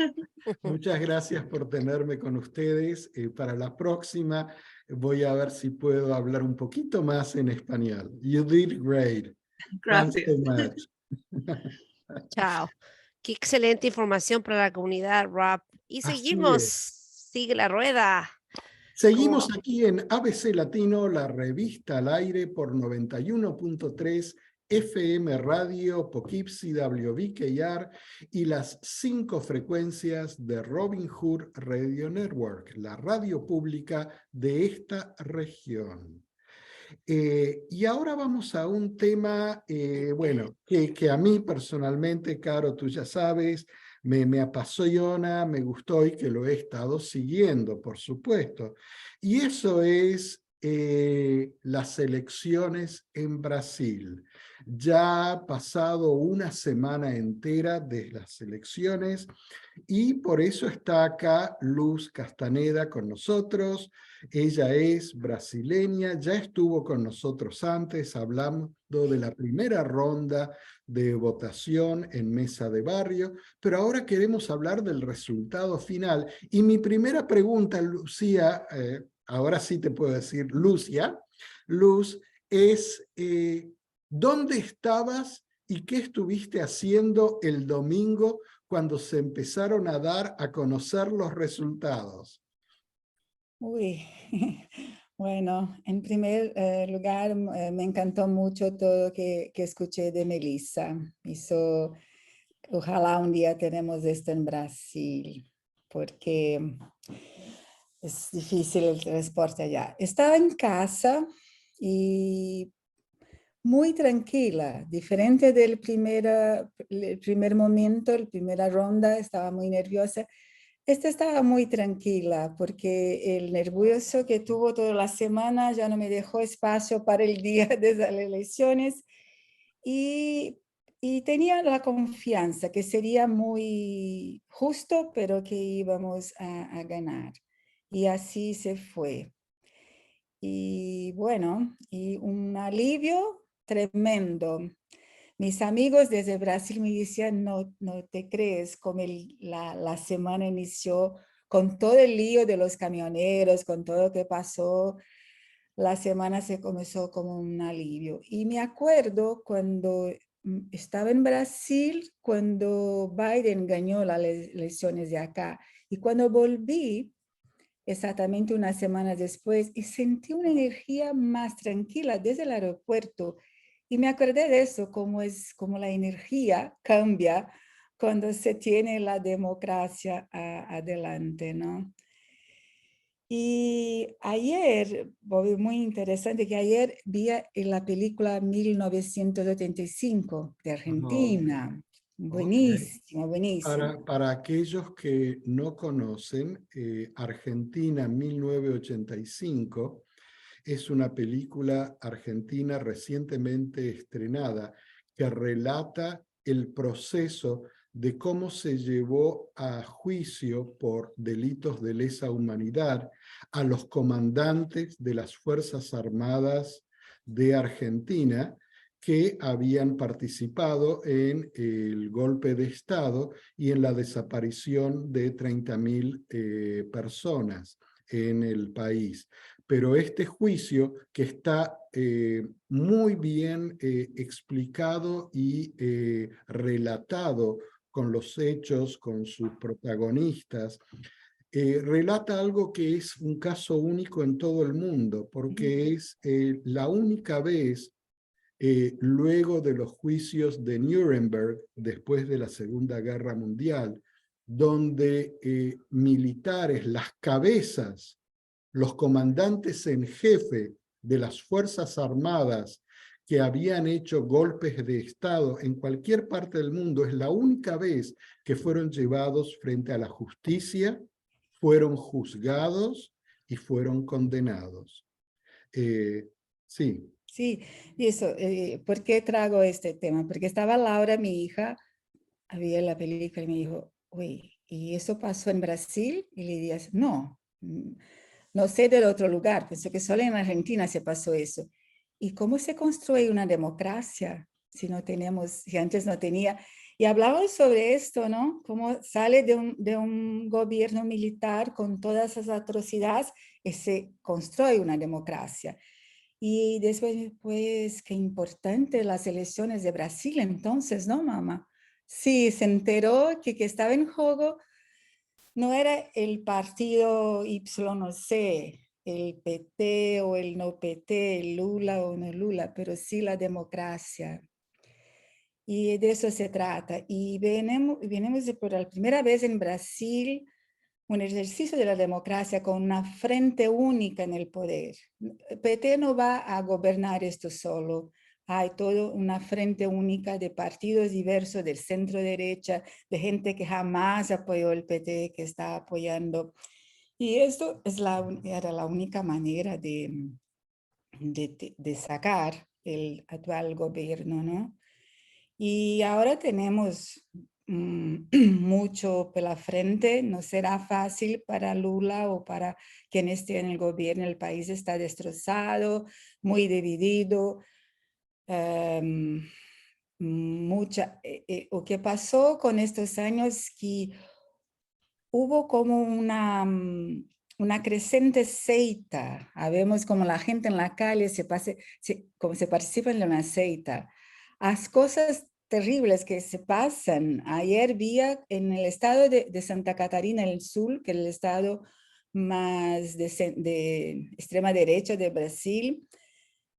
Muchas gracias por tenerme con ustedes. Para la próxima voy a ver si puedo hablar un poquito más en español. You did great. Thanks Gracias. so much. Chao. Qué excelente información para la comunidad, Rob. Y Así seguimos. es. Sigue la rueda. Seguimos ¿Cómo? aquí en ABC Latino, la revista al aire por 91.3 FM Radio, Poughkeepsie, WBKR y las 5 frecuencias de Robin Hood Radio Network, la radio pública de esta región. Y ahora vamos a un tema, bueno, que a mí personalmente, Caro, tú ya sabes, me apasiona, me gustó y que lo he estado siguiendo, por supuesto. Y eso es las elecciones en Brasil. Ya ha pasado una semana entera de las elecciones y por eso está acá Luz Castaneda con nosotros. Ella es brasileña, ya estuvo con nosotros antes, hablando de la primera ronda de votación en Mesa de Barrio, pero ahora queremos hablar del resultado final. Y mi primera pregunta, Lucía, ahora sí te puedo decir Lucia, Luz, es ¿dónde estabas y qué estuviste haciendo el domingo cuando se empezaron a dar a conocer los resultados? Uy, bueno, en primer lugar me encantó mucho todo que escuché de Melissa. Ojalá un día tenemos esto en Brasil, porque es difícil el transporte allá. Estaba en casa y muy tranquila, diferente del primer momento, la primera ronda, estaba muy nerviosa. Esta estaba muy tranquila porque el nervioso que tuvo toda la semana ya no me dejó espacio para el día de las elecciones y y tenía la confianza que sería muy justo, pero que íbamos a ganar. Y así se fue. Y bueno, y un alivio tremendo. Mis amigos desde Brasil me decían, no te crees, como la semana inició con todo el lío de los camioneros, con todo lo que pasó, la semana se comenzó como un alivio. Y me acuerdo cuando estaba en Brasil, cuando Biden ganó las elecciones de acá, y cuando volví, exactamente una semana después, y sentí una energía más tranquila desde el aeropuerto. Y me acordé de eso, como la energía cambia cuando se tiene la democracia adelante, ¿no? Y ayer, Bobby, muy interesante, que ayer vi la película 1985 de Argentina. Buenísima, buenísima. Para aquellos que no conocen, Argentina 1985 es una película argentina recientemente estrenada que relata el proceso de cómo se llevó a juicio por delitos de lesa humanidad a los comandantes de las Fuerzas Armadas de Argentina que habían participado en el golpe de Estado y en la desaparición de 30.000 personas en el país. Pero este juicio, que está muy bien explicado y relatado con los hechos, con sus protagonistas, relata algo que es un caso único en todo el mundo, porque es la única vez, luego de los juicios de Nuremberg, después de la Segunda Guerra Mundial, donde militares, las cabezas, los comandantes en jefe de las Fuerzas Armadas que habían hecho golpes de Estado en cualquier parte del mundo, es la única vez que fueron llevados frente a la justicia, fueron juzgados y fueron condenados. Sí. Sí, y eso, ¿por qué trago este tema? Porque estaba Laura, mi hija, había la película y me dijo, uy, ¿y eso pasó en Brasil? Y le dije, no, no sé del otro lugar, pensé que solo en Argentina se pasó eso. ¿Y cómo se construye una democracia si no tenemos, si antes no tenía? Y hablamos sobre esto, ¿no? Cómo sale de un gobierno militar con todas esas atrocidades y se construye una democracia. Y después, pues, qué importante las elecciones de Brasil entonces, ¿no, mamá? Sí, se enteró que estaba en juego, no era el partido Y o C, el PT o el no PT, el Lula o no Lula, pero sí la democracia. Y de eso se trata. Y venimos por la primera vez en Brasil un ejercicio de la democracia con una frente única en el poder. PT no va a gobernar esto solo. Hay toda una frente única de partidos diversos del centro derecha, de gente que jamás apoyó el PT, que está apoyando. Y esto era la única manera de sacar el actual gobierno, ¿no? Y ahora tenemos mucho por la frente, no será fácil para Lula o para quien esté en el gobierno, el país está destrozado, muy dividido. Lo que pasó con estos años que hubo como una creciente secta, vemos como la gente en la calle como se participa en una secta. Las cosas terribles que se pasan. Ayer vi en el estado de Santa Catarina, el sur, que es el estado más de extrema derecha de Brasil,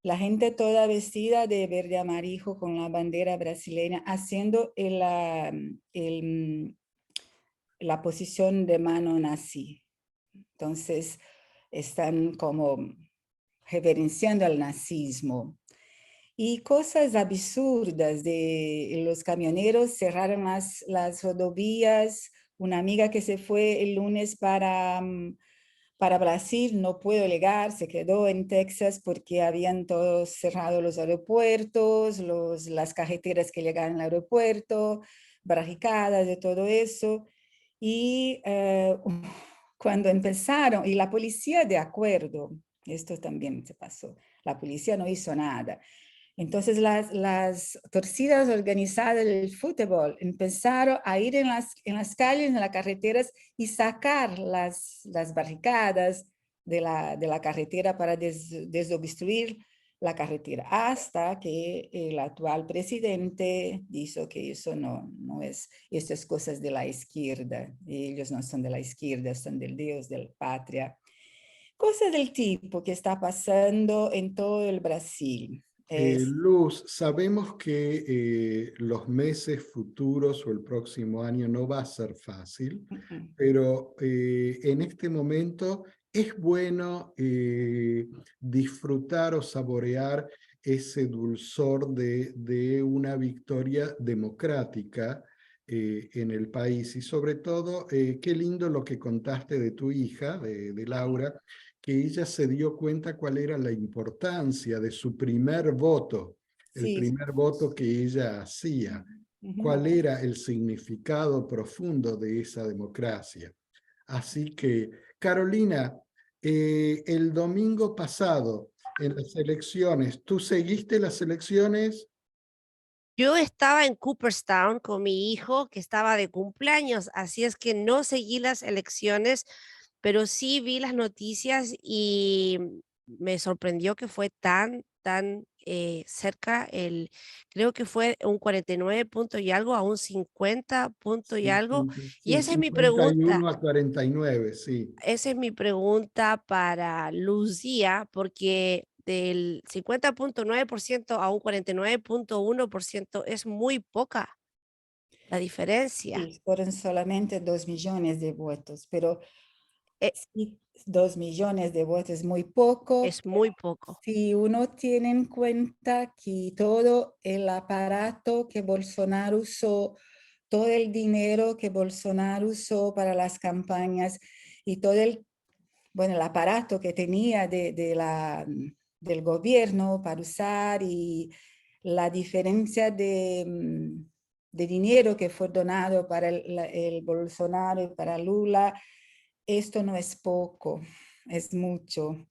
la gente toda vestida de verde amarillo con la bandera brasileña, haciendo la posición de mano nazi. Entonces, están como reverenciando al nazismo. Y cosas absurdas de los camioneros cerraron las rodovías. Una amiga que se fue el lunes para para Brasil no puedo llegar, se quedó en Texas porque habían todos cerrado los aeropuertos, las carreteras que llegaban al aeropuerto, barricadas de todo eso. Y cuando empezaron, y la policía de acuerdo, esto también se pasó, la policía no hizo nada. Entonces las torcidas organizadas del fútbol empezaron a ir en las calles, en las carreteras y sacar las barricadas de la carretera para desobstruir la carretera, hasta que el actual presidente dijo que eso no es, esto es cosas de la izquierda, ellos no son de la izquierda, son del Dios, de la patria. Cosas del tipo que está pasando en todo el Brasil. Luz, sabemos que los meses futuros o el próximo año no va a ser fácil, pero en este momento es bueno disfrutar o saborear ese dulzor de una victoria democrática en el país. Y sobre todo, qué lindo lo que contaste de tu hija, de Laura, que ella se dio cuenta cuál era la importancia de su primer voto, el Sí. primer voto que ella hacía, cuál era el significado profundo de esa democracia. Así que, Carolina, el domingo pasado en las elecciones, ¿tú seguiste las elecciones? Yo estaba en Cooperstown con mi hijo que estaba de cumpleaños, así es que no seguí las elecciones, pero sí vi las noticias y me sorprendió que fue tan cerca creo que fue un 49 punto y algo a un 50 punto y algo. Y Sí, esa es mi 51 pregunta. a 49, sí. Esa es mi pregunta para Lucía, porque del 50.9% a un 49.1% es muy poca la diferencia. Sí, fueron solamente 2 millones de votos, pero Eh, sí, 2 millones de votos es muy poco. Es muy poco. Si uno tiene en cuenta que todo el aparato que Bolsonaro usó, todo el dinero que Bolsonaro usó para las campañas y todo el aparato que tenía del gobierno para usar y la diferencia de dinero que fue donado para el Bolsonaro y para Lula, esto no es poco, es mucho.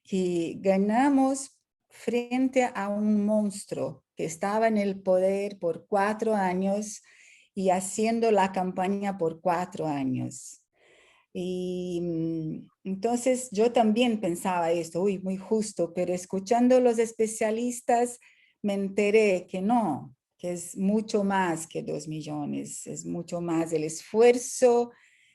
Y ganamos frente a un monstruo que estaba en el poder por 4 años y haciendo la campaña por 4 años. Y entonces yo también pensaba esto, uy, muy justo, pero escuchando a los especialistas me enteré que no, que es mucho más que 2 millones, es mucho más. El esfuerzo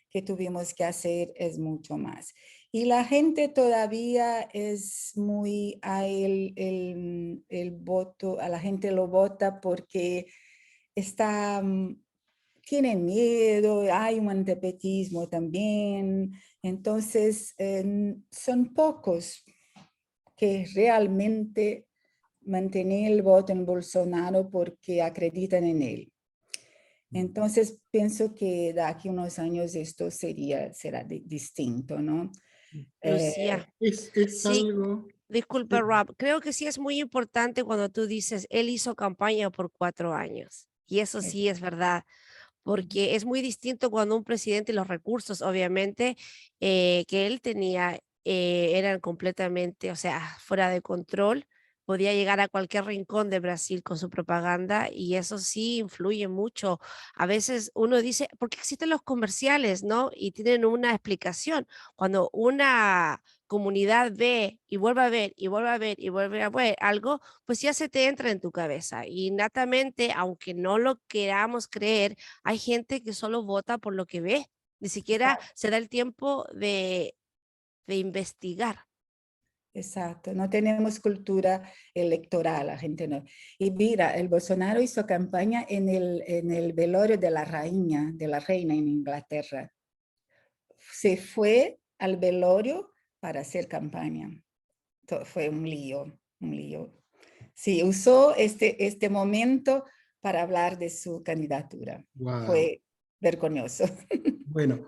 que tuvimos que hacer es mucho más. Y la gente todavía es muy, el voto, a la gente lo vota porque está tienen miedo, hay un antipetismo también, entonces son pocos que realmente mantienen el voto en Bolsonaro porque acreditan en él. Entonces pienso que de aquí a unos años esto será distinto, ¿no? Lucía, Es sí, algo... disculpa, Rob, creo que sí es muy importante cuando tú dices, él hizo campaña por 4 años. Y eso sí es verdad, porque es muy distinto cuando un presidente y los recursos, obviamente, que él tenía eran completamente, o sea, fuera de control. Podía llegar a cualquier rincón de Brasil con su propaganda y eso sí influye mucho. A veces uno dice, porque existen los comerciales, ¿no? Y tienen una explicación. Cuando una comunidad ve y vuelve a ver y vuelve a ver y vuelve a ver algo, pues ya se te entra en tu cabeza. Y natamente, aunque no lo queramos creer, hay gente que solo vota por lo que ve, ni siquiera se da el tiempo de investigar. Exacto, no tenemos cultura electoral, la gente no. Y mira, el Bolsonaro hizo campaña en el velorio de la reina en Inglaterra. Se fue al velorio para hacer campaña. Fue un lío, un lío. Sí, usó este momento para hablar de su candidatura. Wow. Fue vergonzoso. Bueno,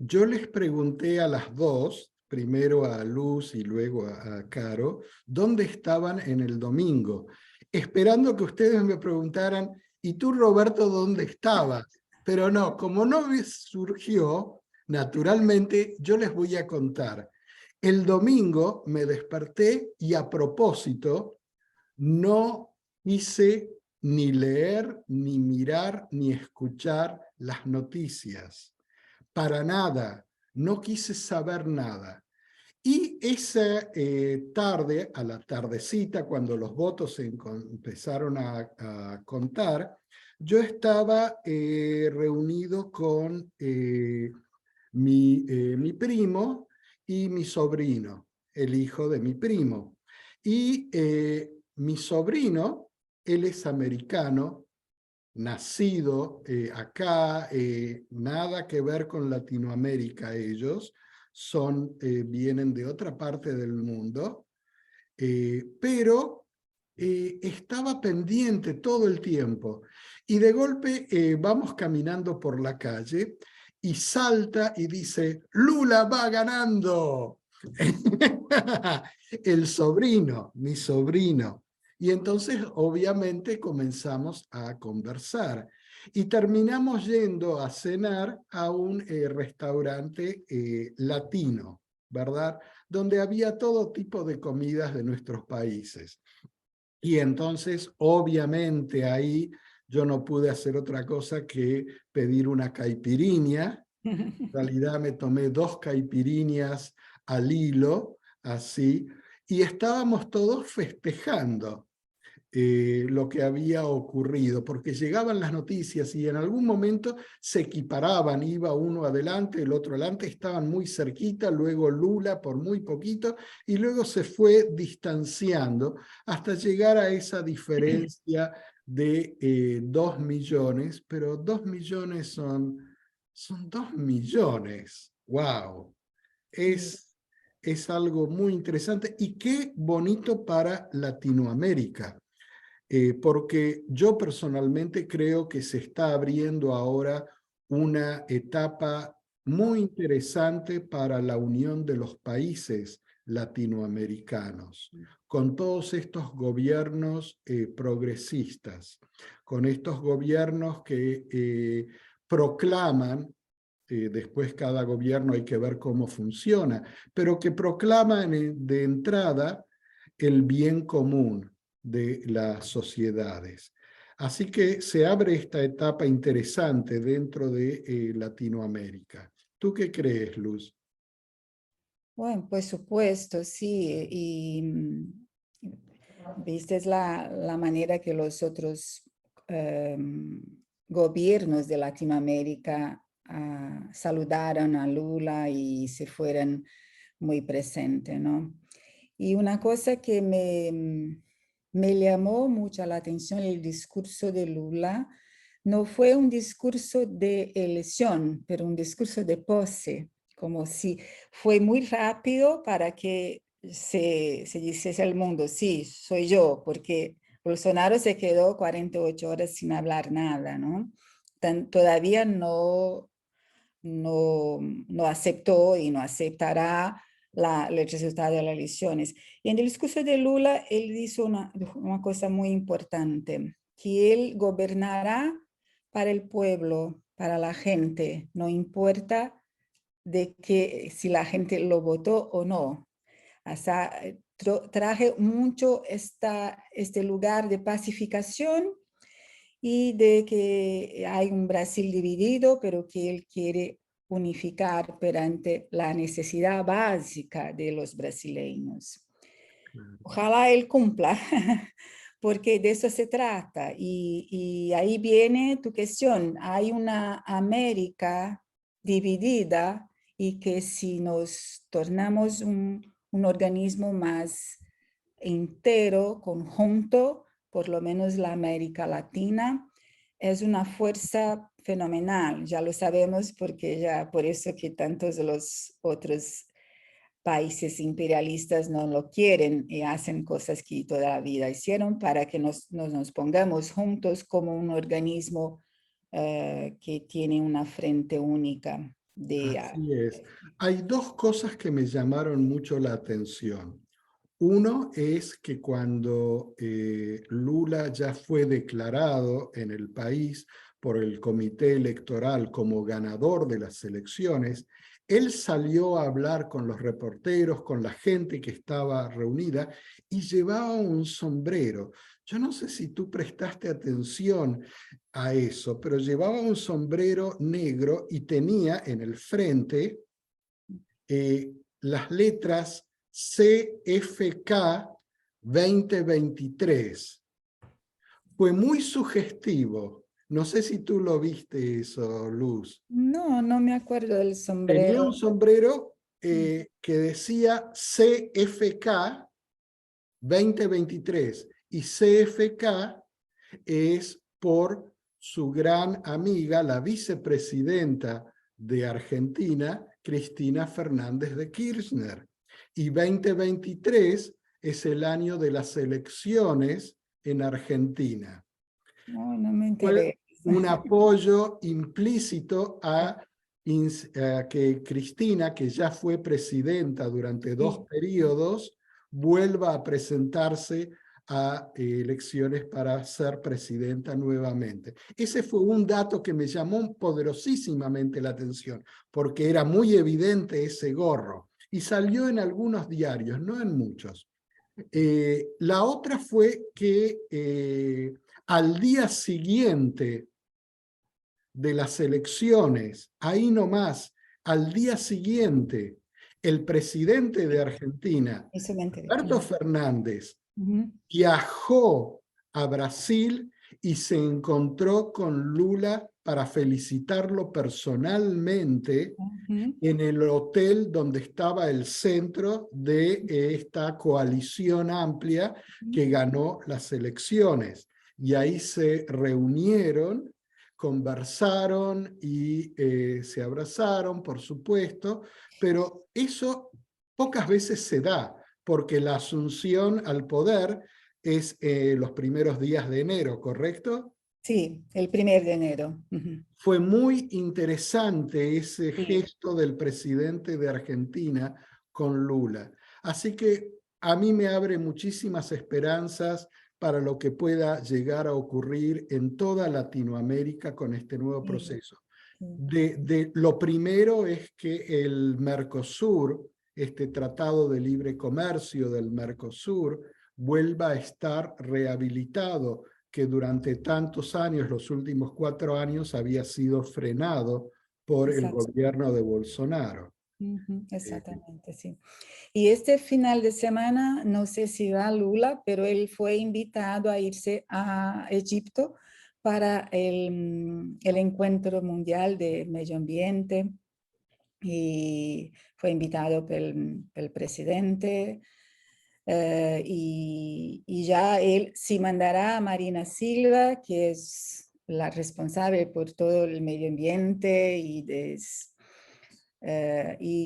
yo les pregunté a las dos, primero a Luz y luego a Caro, dónde estaban en el domingo, esperando que ustedes me preguntaran, ¿y tú, Roberto, dónde estabas? Pero no, como no me surgió, naturalmente yo les voy a contar. El domingo me desperté y a propósito no hice ni leer, ni mirar, ni escuchar las noticias. Para nada, no quise saber nada. Y esa tarde, a la tardecita, cuando los votos se empezaron a contar, yo estaba reunido con mi primo y mi sobrino, el hijo de mi primo. Y mi sobrino, él es americano, nacido acá, nada que ver con Latinoamérica ellos, vienen de otra parte del mundo, pero estaba pendiente todo el tiempo. Y de golpe vamos caminando por la calle y salta y dice, ¡Lula va ganando! El sobrino, mi sobrino. Y entonces, obviamente, comenzamos a conversar. Y terminamos yendo a cenar a un restaurante latino, ¿verdad? Donde había todo tipo de comidas de nuestros países. Y entonces, obviamente, ahí yo no pude hacer otra cosa que pedir una caipirinha. En realidad me tomé 2 caipirinhas al hilo, así, y estábamos todos festejando lo que había ocurrido, porque llegaban las noticias y en algún momento se equiparaban, iba uno adelante, el otro adelante, estaban muy cerquita, luego Lula por muy poquito, y luego se fue distanciando hasta llegar a esa diferencia de 2 millones, pero 2 millones son 2 millones, wow, es algo muy interesante y qué bonito para Latinoamérica. Porque yo personalmente creo que se está abriendo ahora una etapa muy interesante para la unión de los países latinoamericanos, con todos estos gobiernos progresistas, con estos gobiernos que proclaman, después cada gobierno hay que ver cómo funciona, pero que proclaman de entrada el bien común de las sociedades. Así que se abre esta etapa interesante dentro de Latinoamérica. ¿Tú qué crees, Luz? Bueno, por supuesto, sí. Viste es la manera que los otros gobiernos de Latinoamérica saludaron a Lula y se fueron muy presentes, ¿no? Y una cosa que me llamó mucho la atención el discurso de Lula, no fue un discurso de elección, pero un discurso de pose, como si fue muy rápido para que se dijese al mundo, sí, soy yo, porque Bolsonaro se quedó 48 horas sin hablar nada, ¿no? Todavía no aceptó y no aceptará el resultado de las elecciones. Y en el discurso de Lula, él hizo una cosa muy importante, que él gobernará para el pueblo, para la gente, no importa de que si la gente lo votó o no. Hasta traje mucho este lugar de pacificación y de que hay un Brasil dividido, pero que él quiere unificar perante la necesidad básica de los brasileños. Ojalá él cumpla, porque de eso se trata. Y ahí viene tu cuestión. Hay una América dividida y que si nos tornamos un organismo más entero, conjunto, por lo menos la América Latina, es una fuerza fenomenal. Ya lo sabemos porque ya por eso que tantos de los otros países imperialistas no lo quieren y hacen cosas que toda la vida hicieron para que nos pongamos juntos como un organismo que tiene una frente única. Así es. Hay dos cosas que me llamaron mucho la atención. Uno es que cuando Lula ya fue declarado en el país por el comité electoral como ganador de las elecciones, él salió a hablar con los reporteros, con la gente que estaba reunida, y llevaba un sombrero. Yo no sé si tú prestaste atención a eso, pero llevaba un sombrero negro y tenía en el frente las letras CFK 2023. Fue muy sugestivo. No sé si tú lo viste eso, Luz. No, no me acuerdo del Tenía sombrero. un sombrero que decía CFK 2023 y CFK es por su gran amiga, la vicepresidenta de Argentina, Cristina Fernández de Kirchner. Y 2023 es el año de las elecciones en Argentina. No, no me Fue interesa. un apoyo implícito a que Cristina, que ya fue presidenta durante 2 periodos, vuelva a presentarse a elecciones para ser presidenta nuevamente. Ese fue un dato que me llamó poderosísimamente la atención, porque era muy evidente ese gorro, y salió en algunos diarios, no en muchos. La otra fue que al día siguiente de las elecciones, ahí nomás, al día siguiente, el presidente de Argentina, Eso me enteré. Alberto Fernández, Ujú. viajó a Brasil y se encontró con Lula para felicitarlo personalmente Ujú. en el hotel donde estaba el centro de esta coalición amplia que ganó las elecciones. Y ahí se reunieron, conversaron y se abrazaron, por supuesto, pero eso pocas veces se da, porque la asunción al poder es los primeros días de enero, ¿correcto? Sí, el 1 de enero. Ujú. Fue muy interesante ese Sí. gesto del presidente de Argentina con Lula. Así que a mí me abre muchísimas esperanzas para lo que pueda llegar a ocurrir en toda Latinoamérica con este nuevo Sí. proceso. Sí. Lo primero es que el Mercosur, este tratado de libre comercio del Mercosur, vuelva a estar rehabilitado, que durante tantos años, los últimos 4 años, había sido frenado por el Exacto. gobierno de Bolsonaro. Ujú, exactamente, sí. Y este final de semana, no sé si va Lula, pero él fue invitado a irse a Egipto para el encuentro mundial de medio ambiente, y fue invitado por el presidente, y ya él sí mandará a Marina Silva, que es la responsable por todo el medio ambiente, y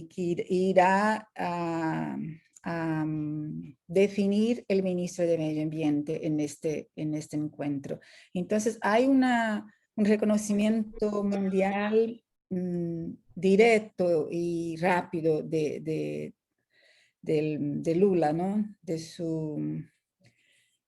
que irá a definir el ministro de Medio Ambiente en este encuentro. Entonces hay un reconocimiento mundial directo y rápido de Lula, ¿no?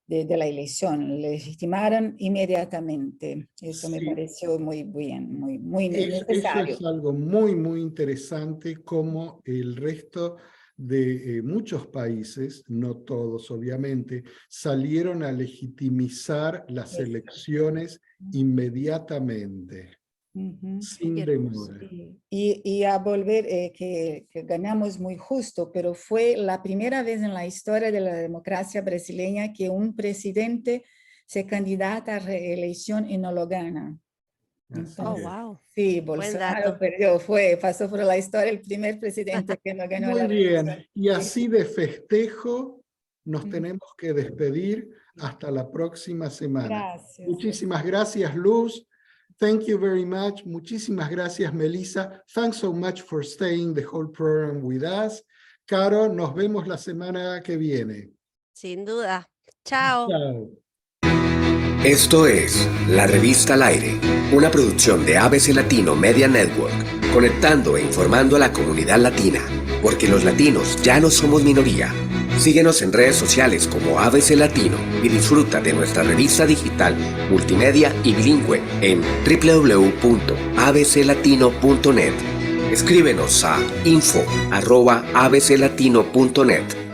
De la elección. Le legitimaron inmediatamente. Eso me Sí, pareció muy bien, muy eso necesario. es algo muy, muy interesante, como el resto de muchos países, no todos obviamente, salieron a legitimizar las Eso. elecciones inmediatamente, Ujú. sin Qué hermoso. demora. Y a volver, que ganamos muy justo, pero fue la primera vez en la historia de la democracia brasileña que un presidente se candidata a reelección y no lo gana. Así Oh, Entonces, es. wow. sí, Buen Bolsonaro dato. perdió, pasó por la historia el primer presidente que no ganó Muy la bien, reelección. y así de festejo nos Mm. tenemos que despedir hasta la próxima semana. Gracias. Muchísimas gracias, Luz. Thank you very much. Muchísimas gracias, Melissa. Thanks so much for staying the whole program with us. Caro, nos vemos la semana que viene. Sin duda. Chao. Chao. Esto es La Revista al Aire, una producción de ABC Latino Media Network, conectando e informando a la comunidad latina, porque los latinos ya no somos minoría. Síguenos en redes sociales como ABC Latino y disfruta de nuestra revista digital, multimedia y bilingüe en www.abclatino.net. Escríbenos a info@abclatino.net.